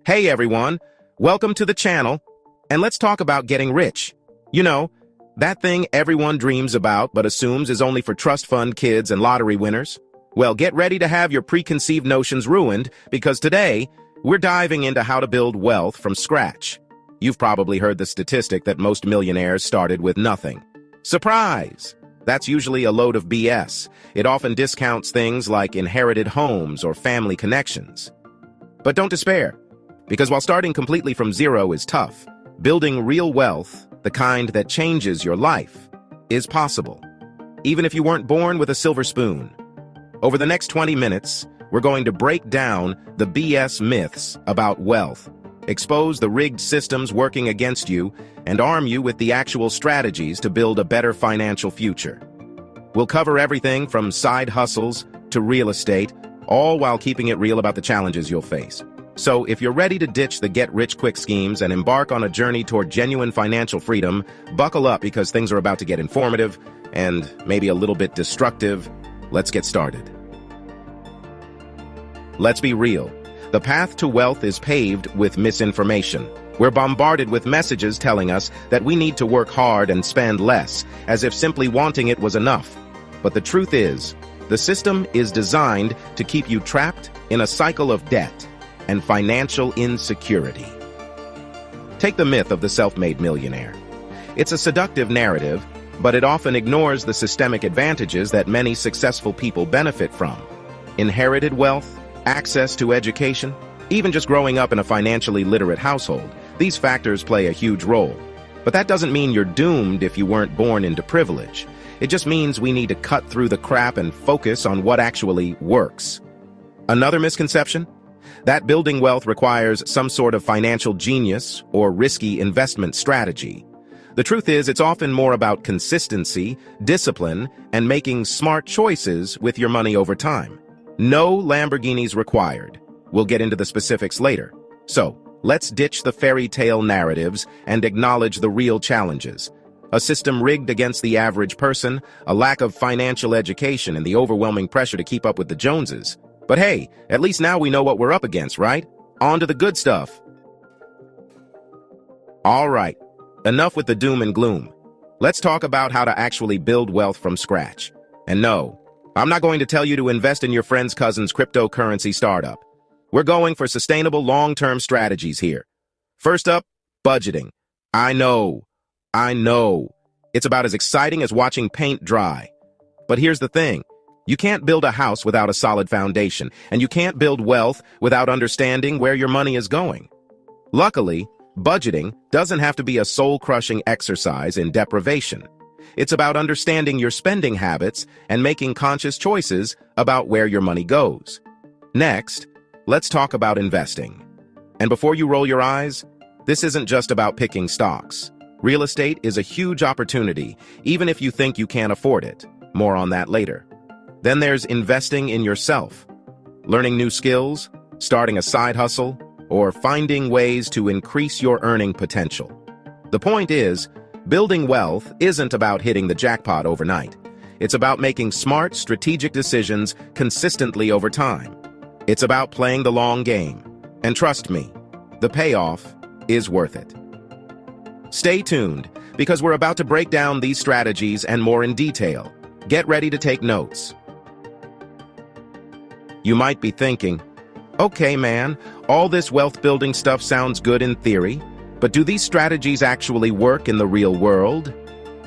Hey everyone, welcome to the channel, and let's talk about getting rich. You know, that thing everyone dreams about but assumes is only for trust fund kids and lottery winners. Well, get ready to have your preconceived notions ruined, because today, we're diving into how to build wealth from scratch. You've probably heard the statistic that most millionaires started with nothing. Surprise! That's usually a load of BS. It often discounts things like inherited homes or family connections. But don't despair, because while starting completely from zero is tough, building real wealth, the kind that changes your life, is possible, even if you weren't born with a silver spoon. Over the next 20 minutes, we're going to break down the BS myths about wealth, expose the rigged systems working against you, and arm you with the actual strategies to build a better financial future. We'll cover everything from side hustles to real estate, all while keeping it real about the challenges you'll face. So if you're ready to ditch the get-rich-quick schemes and embark on a journey toward genuine financial freedom, buckle up, because things are about to get informative and maybe a little bit destructive. Let's get started. Let's be real. The path to wealth is paved with misinformation. We're bombarded with messages telling us that we need to work hard and spend less, as if simply wanting it was enough. But the truth is, the system is designed to keep you trapped in a cycle of debt and financial insecurity. Take the myth of the self-made millionaire. It's a seductive narrative, but it often ignores the systemic advantages that many successful people benefit from. Inherited wealth, access to education, even just growing up in a financially literate household. These factors play a huge role. But that doesn't mean you're doomed if you weren't born into privilege. It just means we need to cut through the crap and focus on what actually works. Another misconception? That building wealth requires some sort of financial genius or risky investment strategy. The truth is, it's often more about consistency, discipline, and making smart choices with your money over time. No Lamborghinis required. We'll get into the specifics later. So, let's ditch the fairy tale narratives and acknowledge the real challenges. A system rigged against the average person, a lack of financial education, and the overwhelming pressure to keep up with the Joneses. But hey, at least now we know what we're up against, right? On to the good stuff. All right, enough with the doom and gloom. Let's talk about how to actually build wealth from scratch. And no, I'm not going to tell you to invest in your friend's cousin's cryptocurrency startup. We're going for sustainable long-term strategies here. First up, budgeting. I know. It's about as exciting as watching paint dry. But here's the thing. You can't build a house without a solid foundation, and you can't build wealth without understanding where your money is going. Luckily, budgeting doesn't have to be a soul-crushing exercise in deprivation. It's about understanding your spending habits and making conscious choices about where your money goes. Next, let's talk about investing. And before you roll your eyes, this isn't just about picking stocks. Real estate is a huge opportunity, even if you think you can't afford it. More on that later. Then there's investing in yourself, learning new skills, starting a side hustle, or finding ways to increase your earning potential. The point is, building wealth isn't about hitting the jackpot overnight. It's about making smart, strategic decisions consistently over time. It's about playing the long game. And trust me, the payoff is worth it. Stay tuned, because we're about to break down these strategies and more in detail. Get ready to take notes. You might be thinking, okay man, all this wealth building stuff sounds good in theory, but do these strategies actually work in the real world?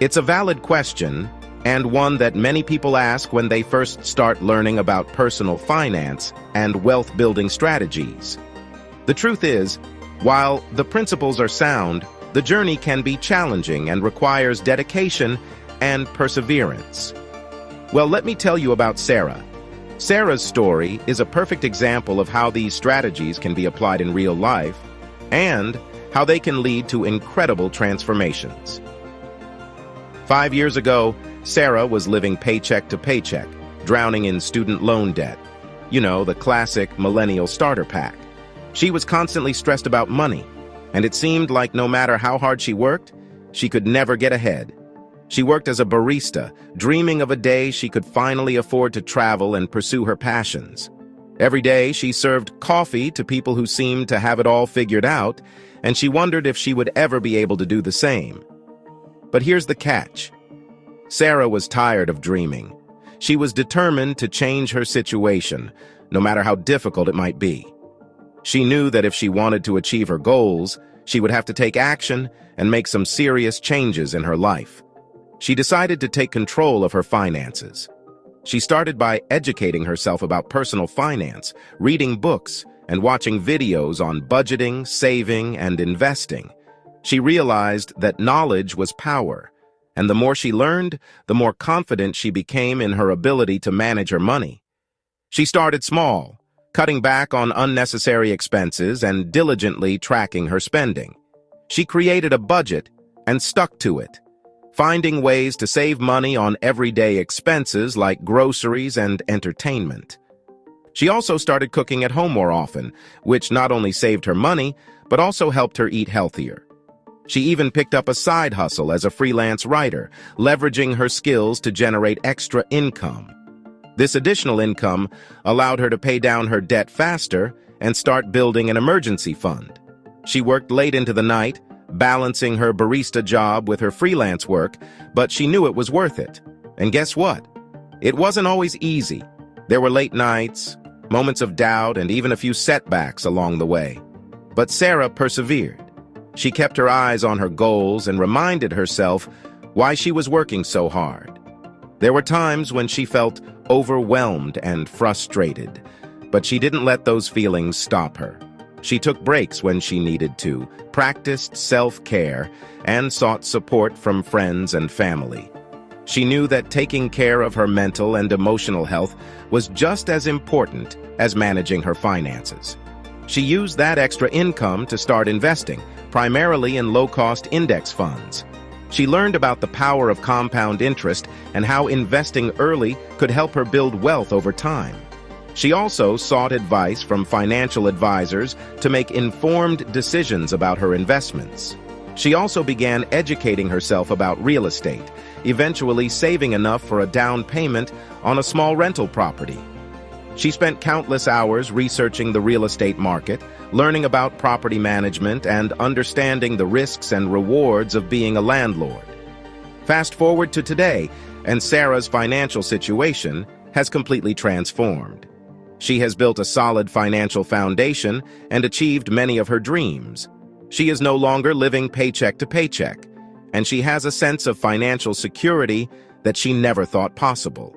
It's a valid question, and one that many people ask when they first start learning about personal finance and wealth building strategies. The truth is, while the principles are sound, the journey can be challenging and requires dedication and perseverance. Well, let me tell you about Sarah. Sarah's story is a perfect example of how these strategies can be applied in real life and how they can lead to incredible transformations. 5 years ago, Sarah was living paycheck to paycheck, drowning in student loan debt. You know, the classic millennial starter pack. She was constantly stressed about money, and it seemed like no matter how hard she worked, she could never get ahead. She worked as a barista, dreaming of a day she could finally afford to travel and pursue her passions. Every day, she served coffee to people who seemed to have it all figured out, and she wondered if she would ever be able to do the same. But here's the catch. Sarah was tired of dreaming. She was determined to change her situation, no matter how difficult it might be. She knew that if she wanted to achieve her goals, she would have to take action and make some serious changes in her life. She decided to take control of her finances. She started by educating herself about personal finance, reading books, and watching videos on budgeting, saving, and investing. She realized that knowledge was power, and the more she learned, the more confident she became in her ability to manage her money. She started small, cutting back on unnecessary expenses and diligently tracking her spending. She created a budget and stuck to it, finding ways to save money on everyday expenses like groceries and entertainment. She also started cooking at home more often, which not only saved her money, but also helped her eat healthier. She even picked up a side hustle as a freelance writer, leveraging her skills to generate extra income. This additional income allowed her to pay down her debt faster and start building an emergency fund. She worked late into the night, balancing her barista job with her freelance work, but she knew it was worth it. And guess what? It wasn't always easy. There were late nights, moments of doubt, and even a few setbacks along the way. But Sarah persevered. She kept her eyes on her goals and reminded herself why she was working so hard. There were times when she felt overwhelmed and frustrated, but she didn't let those feelings stop her. She took breaks when she needed to, practiced self-care, and sought support from friends and family. She knew that taking care of her mental and emotional health was just as important as managing her finances. She used that extra income to start investing, primarily in low-cost index funds. She learned about the power of compound interest and how investing early could help her build wealth over time. She also sought advice from financial advisors to make informed decisions about her investments. She also began educating herself about real estate, eventually saving enough for a down payment on a small rental property. She spent countless hours researching the real estate market, learning about property management, and understanding the risks and rewards of being a landlord. Fast forward to today, and Sarah's financial situation has completely transformed. She has built a solid financial foundation and achieved many of her dreams. She is no longer living paycheck to paycheck, and she has a sense of financial security that she never thought possible.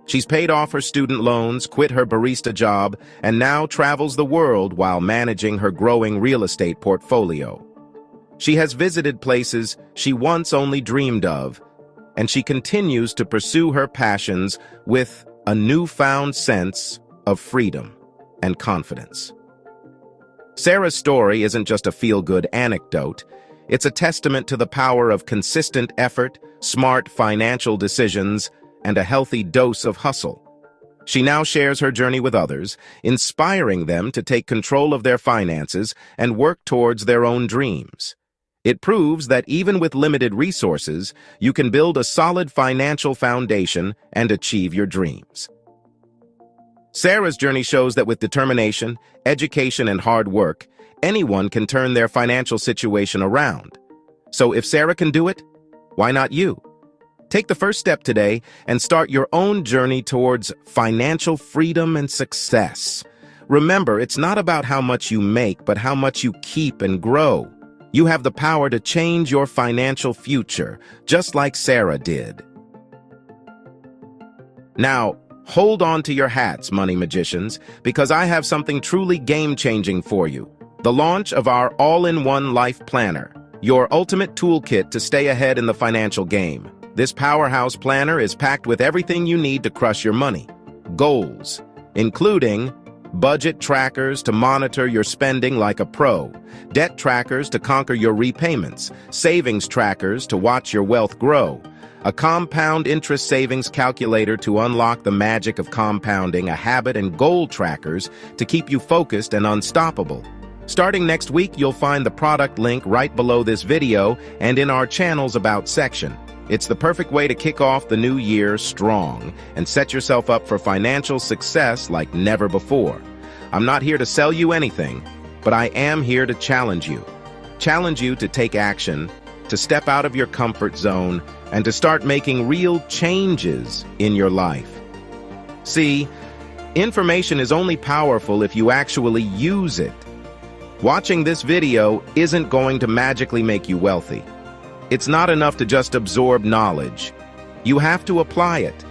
She's paid off her student loans, quit her barista job, and now travels the world while managing her growing real estate portfolio. She has visited places she once only dreamed of, and she continues to pursue her passions with a newfound sense of freedom and confidence. Sarah's story isn't just a feel-good anecdote. It's a testament to the power of consistent effort, smart financial decisions, and a healthy dose of hustle. She now shares her journey with others, inspiring them to take control of their finances and work towards their own dreams. It proves that even with limited resources, you can build a solid financial foundation and achieve your dreams. Sarah's journey shows that with determination, education, and hard work, anyone can turn their financial situation around. So if Sarah can do it, why not you? Take the first step today and start your own journey towards financial freedom and success. Remember, it's not about how much you make, but how much you keep and grow. You have the power to change your financial future, just like Sarah did. Now, hold on to your hats, money magicians, because I have something truly game-changing for you. The launch of our all-in-one life planner, your ultimate toolkit to stay ahead in the financial game. This powerhouse planner is packed with everything you need to crush your money. Goals, including budget trackers to monitor your spending like a pro, debt trackers to conquer your repayments, savings trackers to watch your wealth grow, a compound interest savings calculator to unlock the magic of compounding, a habit and goal trackers to keep you focused and unstoppable. Starting next week, you'll find the product link right below this video and in our channel's About section. It's the perfect way to kick off the new year strong and set yourself up for financial success like never before. I'm not here to sell you anything, but I am here to challenge you. Challenge you to take action, to step out of your comfort zone, and to start making real changes in your life. See, information is only powerful if you actually use it. Watching this video isn't going to magically make you wealthy. It's not enough to just absorb knowledge. You have to apply it.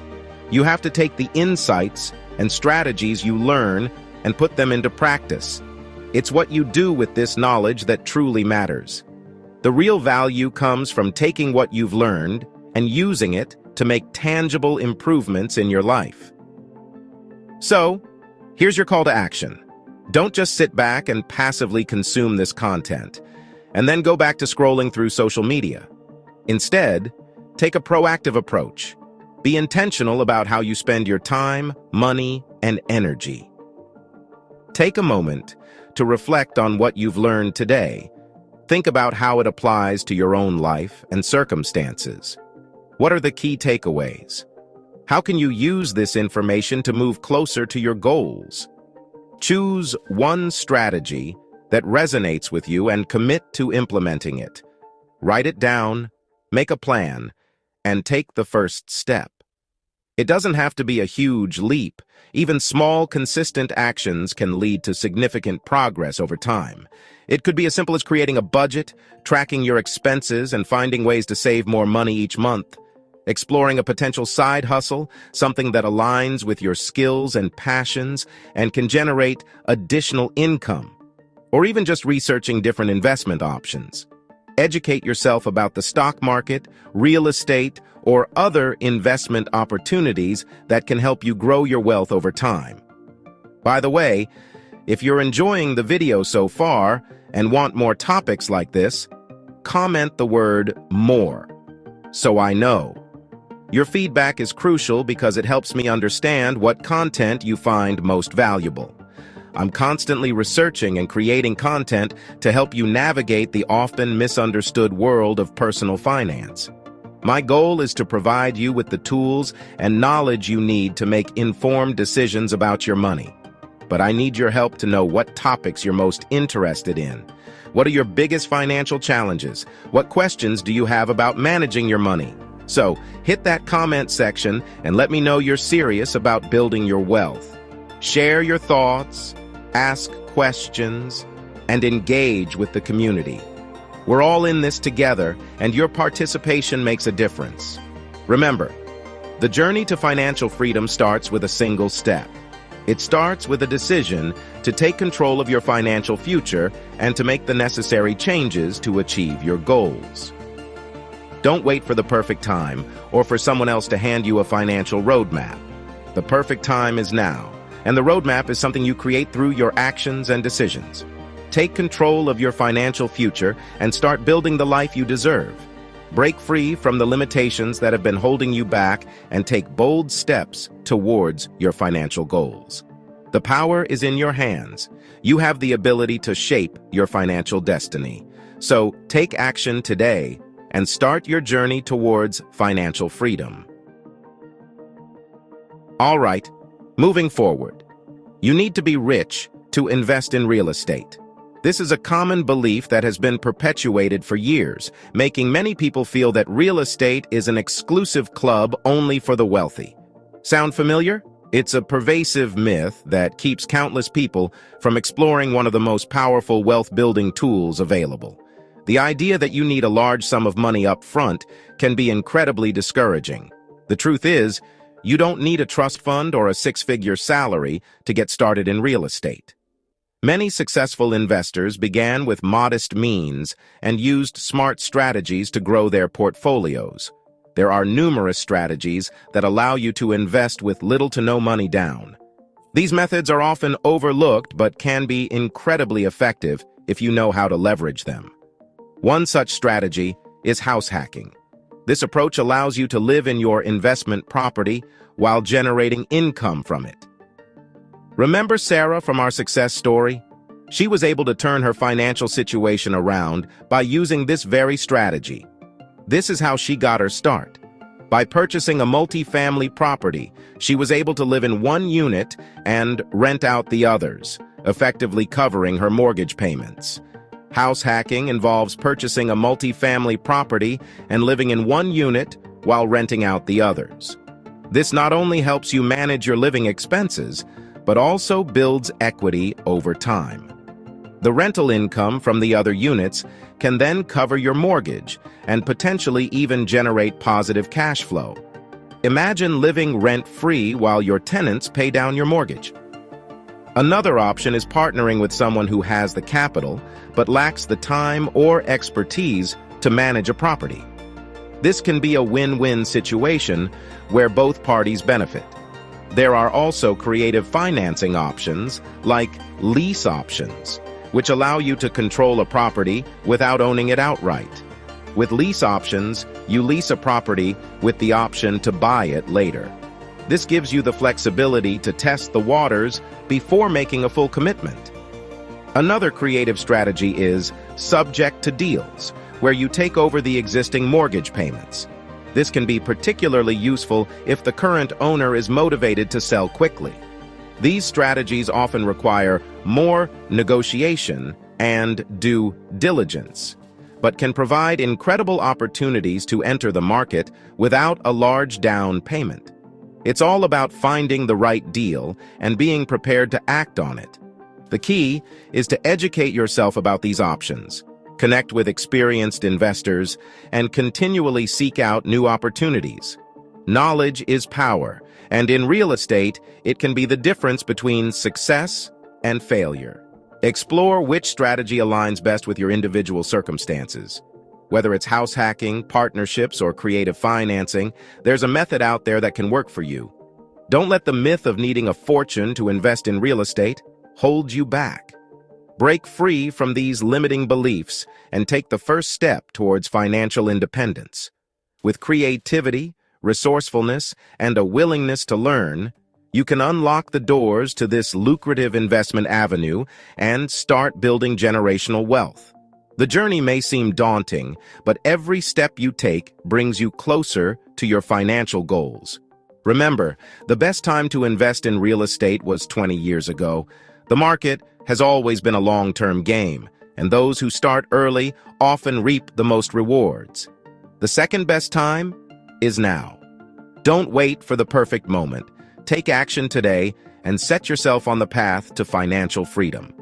You have to take the insights and strategies you learn and put them into practice. It's what you do with this knowledge that truly matters. The real value comes from taking what you've learned and using it to make tangible improvements in your life. So, here's your call to action. Don't just sit back and passively consume this content, and then go back to scrolling through social media. Instead, take a proactive approach. Be intentional about how you spend your time, money, and energy. Take a moment to reflect on what you've learned today. Think about how it applies to your own life and circumstances. What are the key takeaways? How can you use this information to move closer to your goals? Choose one strategy that resonates with you and commit to implementing it. Write it down, make a plan, and take the first step. It doesn't have to be a huge leap. Even small, consistent actions can lead to significant progress over time. It could be as simple as creating a budget, tracking your expenses, and finding ways to save more money each month. Exploring a potential side hustle, something that aligns with your skills and passions and can generate additional income. Or even just researching different investment options. Educate yourself about the stock market, real estate, or other investment opportunities that can help you grow your wealth over time. By the way, if you're enjoying the video so far and want more topics like this, comment the word "more" so I know. Your feedback is crucial because it helps me understand what content you find most valuable. I'm constantly researching and creating content to help you navigate the often misunderstood world of personal finance. My goal is to provide you with the tools and knowledge you need to make informed decisions about your money. But I need your help to know what topics you're most interested in. What are your biggest financial challenges? What questions do you have about managing your money? So, hit that comment section and let me know you're serious about building your wealth. Share your thoughts, ask questions, and engage with the community. We're all in this together, and your participation makes a difference. Remember, the journey to financial freedom starts with a single step. It starts with a decision to take control of your financial future and to make the necessary changes to achieve your goals. Don't wait for the perfect time or for someone else to hand you a financial roadmap. The perfect time is now, and the roadmap is something you create through your actions and decisions. Take control of your financial future and start building the life you deserve. Break free from the limitations that have been holding you back and take bold steps towards your financial goals. The power is in your hands. You have the ability to shape your financial destiny. So take action today and start your journey towards financial freedom. All right, moving forward. You need to be rich to invest in real estate. This is a common belief that has been perpetuated for years, making many people feel that real estate is an exclusive club only for the wealthy. Sound familiar? It's a pervasive myth that keeps countless people from exploring one of the most powerful wealth-building tools available. The idea that you need a large sum of money up front can be incredibly discouraging. The truth is, you don't need a trust fund or a six-figure salary to get started in real estate. Many successful investors began with modest means and used smart strategies to grow their portfolios. There are numerous strategies that allow you to invest with little to no money down. These methods are often overlooked but can be incredibly effective if you know how to leverage them. One such strategy is house hacking. This approach allows you to live in your investment property while generating income from it. Remember Sarah from our success story? She was able to turn her financial situation around by using this very strategy. This is how she got her start. By purchasing a multi-family property, she was able to live in one unit and rent out the others, effectively covering her mortgage payments. House hacking involves purchasing a multi-family property and living in one unit while renting out the others. This not only helps you manage your living expenses, but also builds equity over time. The rental income from the other units can then cover your mortgage and potentially even generate positive cash flow. Imagine living rent-free while your tenants pay down your mortgage. Another option is partnering with someone who has the capital but lacks the time or expertise to manage a property. This can be a win-win situation where both parties benefit. There are also creative financing options like lease options, which allow you to control a property without owning it outright. With lease options, you lease a property with the option to buy it later. This gives you the flexibility to test the waters before making a full commitment. Another creative strategy is subject to deals, where you take over the existing mortgage payments. This can be particularly useful if the current owner is motivated to sell quickly. These strategies often require more negotiation and due diligence, but can provide incredible opportunities to enter the market without a large down payment. It's all about finding the right deal and being prepared to act on it. The key is to educate yourself about these options, connect with experienced investors, and continually seek out new opportunities. Knowledge is power, and in real estate, it can be the difference between success and failure. Explore which strategy aligns best with your individual circumstances. Whether it's house hacking, partnerships, or creative financing, there's a method out there that can work for you. Don't let the myth of needing a fortune to invest in real estate hold you back. Break free from these limiting beliefs and take the first step towards financial independence. With creativity, resourcefulness, and a willingness to learn, you can unlock the doors to this lucrative investment avenue and start building generational wealth. The journey may seem daunting, but every step you take brings you closer to your financial goals. Remember, the best time to invest in real estate was 20 years ago. The market has always been a long-term game, and those who start early often reap the most rewards. The second best time is now. Don't wait for the perfect moment. Take action today and set yourself on the path to financial freedom.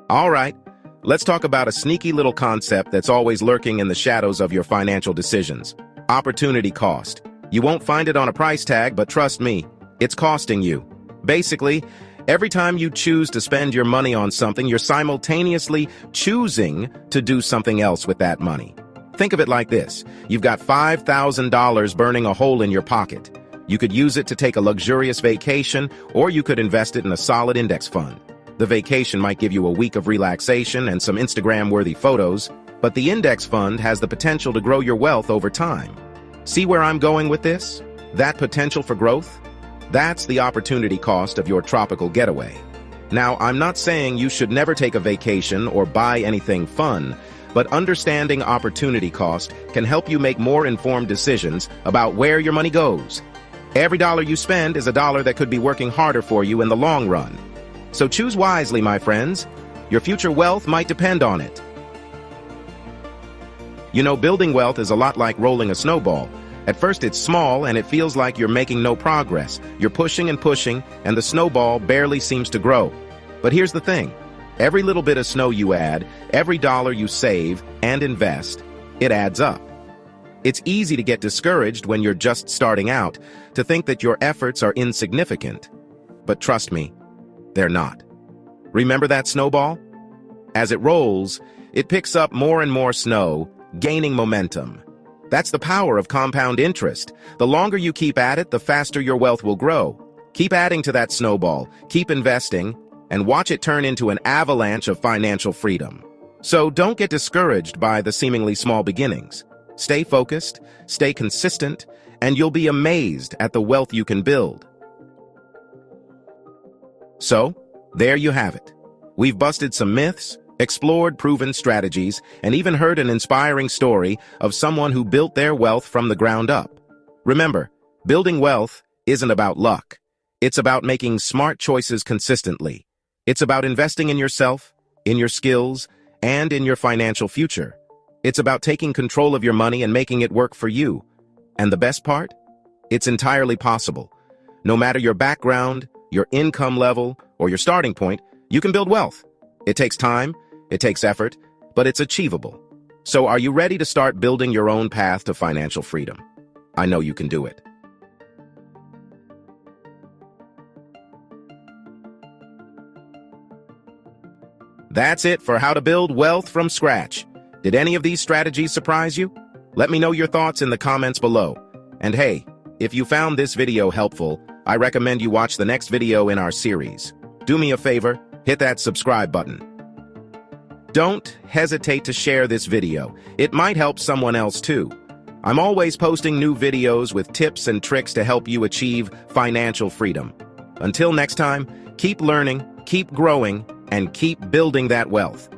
All right, let's talk about a sneaky little concept that's always lurking in the shadows of your financial decisions. Opportunity cost. You won't find it on a price tag, but trust me, it's costing you. Basically, every time you choose to spend your money on something, you're simultaneously choosing to do something else with that money. Think of it like this. You've got $5,000 burning a hole in your pocket. You could use it to take a luxurious vacation, or you could invest it in a solid index fund. The vacation might give you a week of relaxation and some Instagram-worthy photos, but the index fund has the potential to grow your wealth over time. See where I'm going with this? That potential for growth? That's the opportunity cost of your tropical getaway. Now, I'm not saying you should never take a vacation or buy anything fun, but understanding opportunity cost can help you make more informed decisions about where your money goes. Every dollar you spend is a dollar that could be working harder for you in the long run. So choose wisely, my friends. Your future wealth might depend on it. You know, building wealth is a lot like rolling a snowball. At first it's small and it feels like you're making no progress. You're pushing and pushing, and the snowball barely seems to grow. But here's the thing. Every little bit of snow you add, every dollar you save and invest, it adds up. It's easy to get discouraged when you're just starting out, to think that your efforts are insignificant. But trust me, they're not. Remember that snowball? As it rolls, it picks up more and more snow, gaining momentum. That's the power of compound interest. The longer you keep at it, the faster your wealth will grow. Keep adding to that snowball, keep investing, and watch it turn into an avalanche of financial freedom. So don't get discouraged by the seemingly small beginnings. Stay focused, stay consistent, and you'll be amazed at the wealth you can build. So, there you have it. We've busted some myths, explored proven strategies, and even heard an inspiring story of someone who built their wealth from the ground up. Remember, building wealth isn't about luck. It's about making smart choices consistently. It's about investing in yourself, in your skills, and in your financial future. It's about taking control of your money and making it work for you. And the best part? It's entirely possible. No matter your background, your income level, or your starting point, you can build wealth. It takes time, it takes effort, but it's achievable. So are you ready to start building your own path to financial freedom? I know you can do it. That's it for how to build wealth from scratch. Did any of these strategies surprise you? Let me know your thoughts in the comments below. And hey, if you found this video helpful, I recommend you watch the next video in our series. Do me a favor, hit that subscribe button. Don't hesitate to share this video. It might help someone else too. I'm always posting new videos with tips and tricks to help you achieve financial freedom. Until next time, keep learning, keep growing, and keep building that wealth.